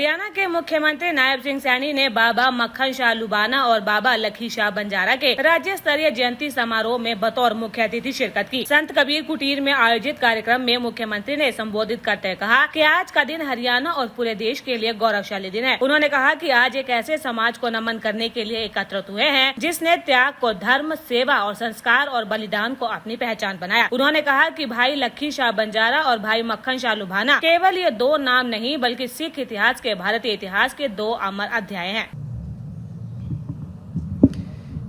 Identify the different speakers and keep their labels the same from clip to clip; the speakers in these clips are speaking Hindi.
Speaker 1: हरियाणा के मुख्यमंत्री नायब सिंह सैनी ने बाबा मक्खन शाह लुबाना और बाबा लखी शाह बंजारा के राज्य स्तरीय जयंती समारोह में बतौर मुख्य अतिथि शिरकत की। संत कबीर कुटीर में आयोजित कार्यक्रम में मुख्यमंत्री ने संबोधित करते कहा कि आज का दिन हरियाणा और पूरे देश के लिए गौरवशाली दिन है। उन्होंने कहा कि आज एक ऐसे समाज को नमन करने के लिए एकत्रित हुए हैं जिसने त्याग को धर्म, सेवा और संस्कार और बलिदान को अपनी पहचान बनाया। उन्होंने कहा कि भाई लखी शाह बंजारा और भाई मक्खन शाह लुबाना केवल ये दो नाम नहीं बल्कि सिख इतिहास के, भारतीय इतिहास के दो अमर अध्याय हैं।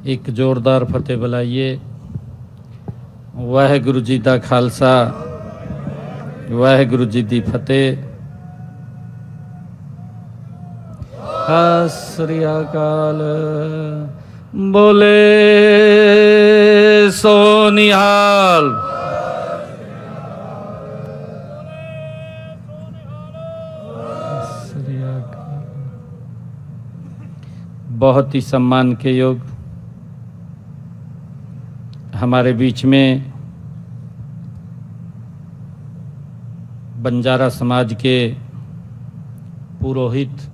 Speaker 2: एक जोरदार फतेह बुलाइए। वाहेगुरु जी दा खालसा, वाहेगुरु जी दी फतेह। सत श्री अकाल। बोले सो निहाल। बहुत ही सम्मान के योग हमारे बीच में बंजारा समाज के पुरोहित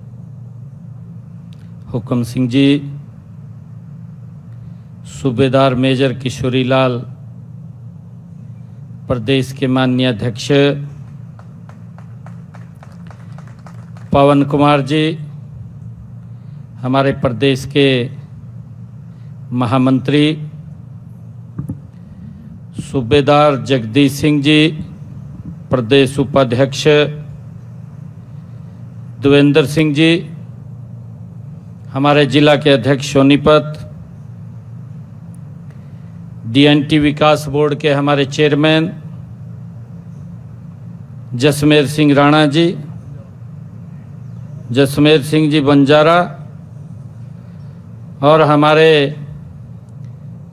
Speaker 2: हुक्म सिंह जी, सूबेदार मेजर किशोरी लाल, प्रदेश के माननीय अध्यक्ष पवन कुमार जी, हमारे प्रदेश के महामंत्री सूबेदार जगदीश सिंह जी, प्रदेश उपाध्यक्ष देवेंद्र सिंह जी, हमारे जिला के अध्यक्ष सोनीपत, डीएनटी विकास बोर्ड के हमारे चेयरमैन जसमेर सिंह राणा जी, जसमेर सिंह जी बंजारा, और हमारे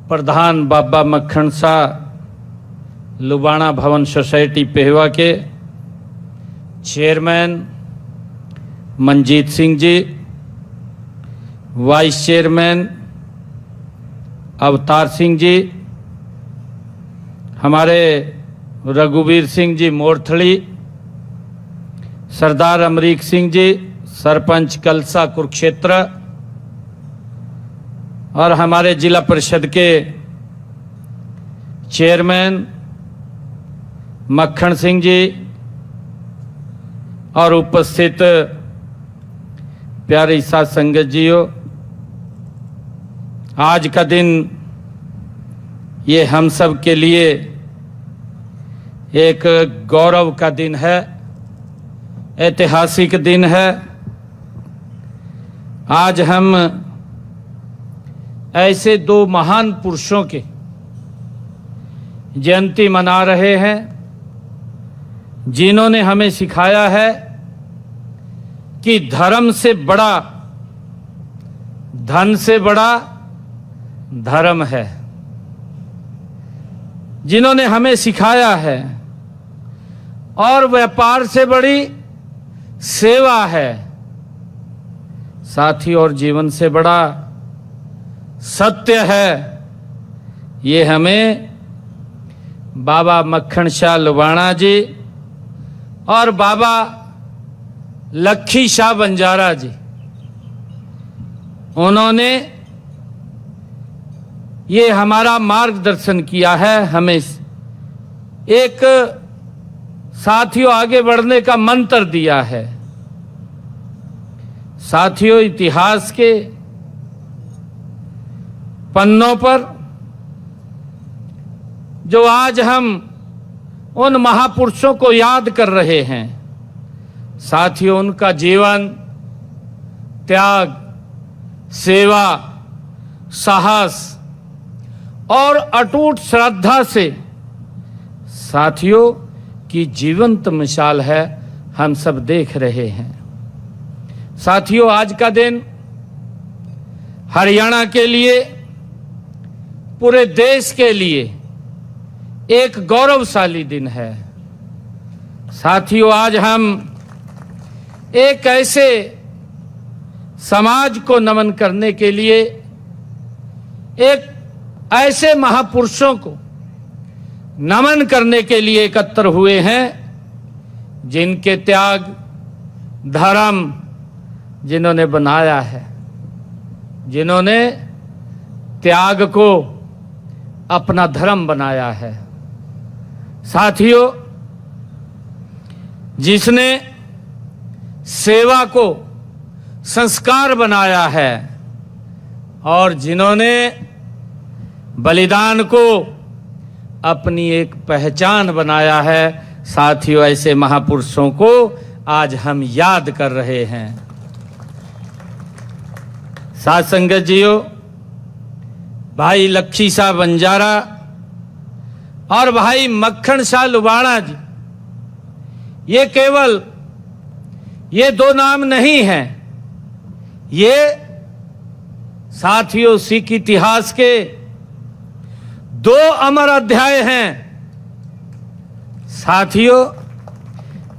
Speaker 2: प्रधान बाबा मक्खन शाह लुबाना भवन सोसाइटी पेहवा के chairman Manjeet Singh ji, vice chairman Avtar Singh ji, हमारे रघुवीर सिंह जी मोरथली, सरदार अमरीक सिंह जी सरपंच कलसा कुरुक्षेत्र, और हमारे जिला परिषद के चेयरमैन मक्खन सिंह जी, और उपस्थित प्यारी साथ संगत जियो, आज का दिन ये हम सब के लिए एक गौरव का दिन है, ऐतिहासिक दिन है। आज हम ऐसे दो महान पुरुषों के जयंती मना रहे हैं जिन्होंने हमें सिखाया है कि धर्म से बड़ा, धन से बड़ा धर्म है, जिन्होंने हमें सिखाया है और व्यापार से बड़ी सेवा है, साथी और जीवन से बड़ा सत्य है। ये हमें बाबा मक्खन शाह लुबाना जी और बाबा लखी शाह बंजारा जी, उन्होंने ये हमारा मार्गदर्शन किया है, हमें एक साथियों आगे बढ़ने का मंत्र दिया है। साथियों, इतिहास के पन्नों पर जो आज हम उन महापुरुषों को याद कर रहे हैं, साथियों, उनका जीवन, त्याग, सेवा, साहस और अटूट श्रद्धा से साथियों की जीवंत मिसाल है, हम सब देख रहे हैं। साथियों, आज का दिन हरियाणा के लिए, पूरे देश के लिए एक गौरवशाली दिन है। साथियों, आज हम एक ऐसे समाज को नमन करने के लिए, एक ऐसे महापुरुषों को नमन करने के लिए एकत्र हुए हैं जिनके त्याग, धर्म, जिन्होंने बनाया है, जिन्होंने त्याग को अपना धर्म बनाया है। साथियों, जिसने सेवा को संस्कार बनाया है और जिन्होंने बलिदान को अपनी एक पहचान बनाया है, साथियों, ऐसे महापुरुषों को आज हम याद कर रहे हैं। साथ संगत जियो, भाई लखी शाह बंजारा और भाई मक्खन शाह लुबाना जी, ये केवल ये दो नाम नहीं हैं, ये साथियों सिख इतिहास के दो अमर अध्याय हैं। साथियों,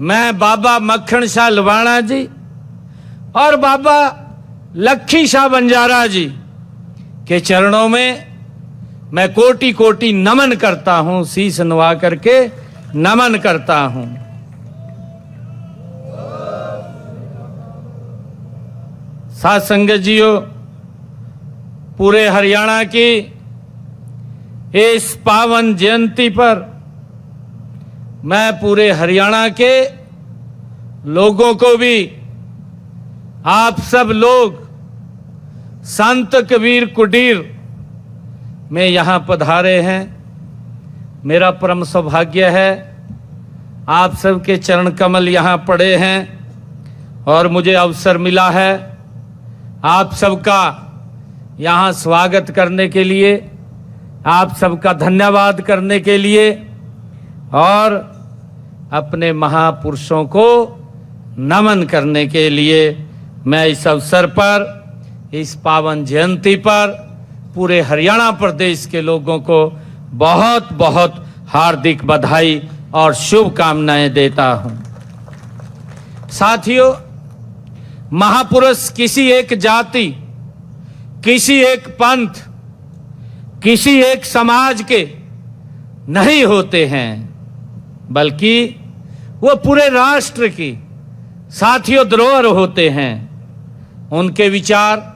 Speaker 2: मैं बाबा मक्खन शाह लुबाना जी और बाबा लखी शाह बंजारा जी के चरणों में मैं कोटि कोटि नमन करता हूं, शीश नवा करके नमन करता हूं। साथ संगत जियो, पूरे हरियाणा की इस पावन जयंती पर मैं पूरे हरियाणा के लोगों को भी, आप सब लोग संत कबीर कुटीर में यहां पधारे हैं, मेरा परम सौभाग्य है। आप सबके चरण कमल यहां पड़े हैं और मुझे अवसर मिला है आप सबका यहां स्वागत करने के लिए, आप सबका धन्यवाद करने के लिए और अपने महापुरुषों को नमन करने के लिए मैं इस अवसर पर, इस पावन जयंती पर पूरे हरियाणा प्रदेश के लोगों को बहुत बहुत हार्दिक बधाई और शुभकामनाएं देता हूं। साथियों, महापुरुष किसी एक जाति, किसी एक पंथ, किसी एक समाज के नहीं होते हैं, बल्कि वो पूरे राष्ट्र की, साथियों, धरोहर होते हैं। उनके विचार,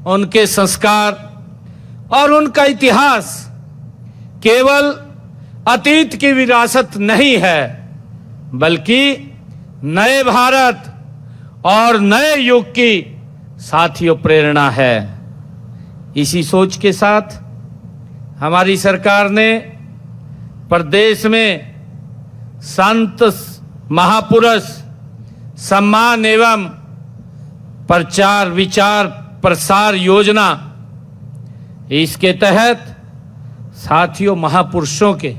Speaker 2: उनके संस्कार और उनका इतिहास केवल अतीत की विरासत नहीं है, बल्कि नए भारत और नए युग की, साथियों, प्रेरणा है। इसी सोच के साथ हमारी सरकार ने प्रदेश में संत महापुरुष सम्मान एवं प्रचार विचार प्रसार योजना, इसके तहत साथियों महापुरुषों के,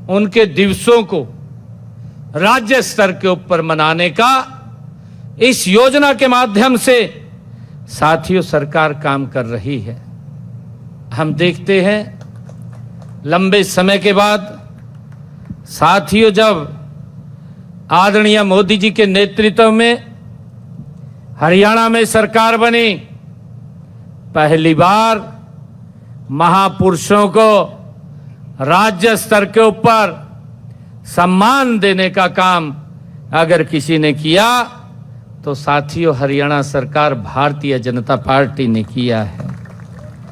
Speaker 2: उनके दिवसों को राज्य स्तर के ऊपर मनाने का इस योजना के माध्यम से साथियों सरकार काम कर रही है। हम देखते हैं लंबे समय के बाद साथियों, जब आदरणीय मोदी जी के नेतृत्व में हरियाणा में सरकार बनी, पहली बार महापुरुषों को राज्य स्तर के ऊपर सम्मान देने का काम अगर किसी ने किया तो साथियों हरियाणा सरकार भारतीय जनता पार्टी ने किया है।